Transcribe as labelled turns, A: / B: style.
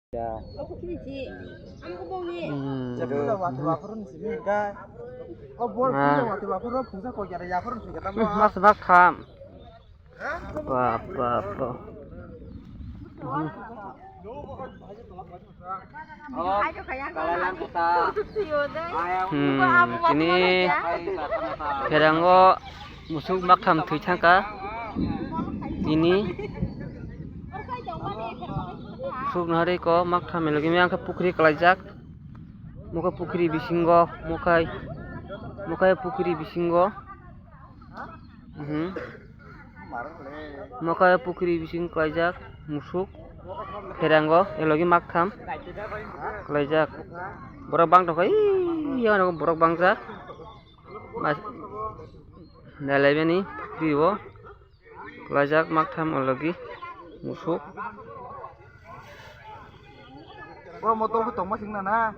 A: Ya. Mas makam. Apa. Ini keranggo musuk makam tuitangka. Ini musuk nari ko makam lagi mi angka pukri kalajak. Muka pukri bisingo mukai pukri bisingo. Muka pukri bising kalajak musuk keranggo lagi makam kalajak. Borok bang tokai iya no borok bangsa. Mas nalai ni priwo kalajak makam lagi musuk.
B: Motor ko to masing na.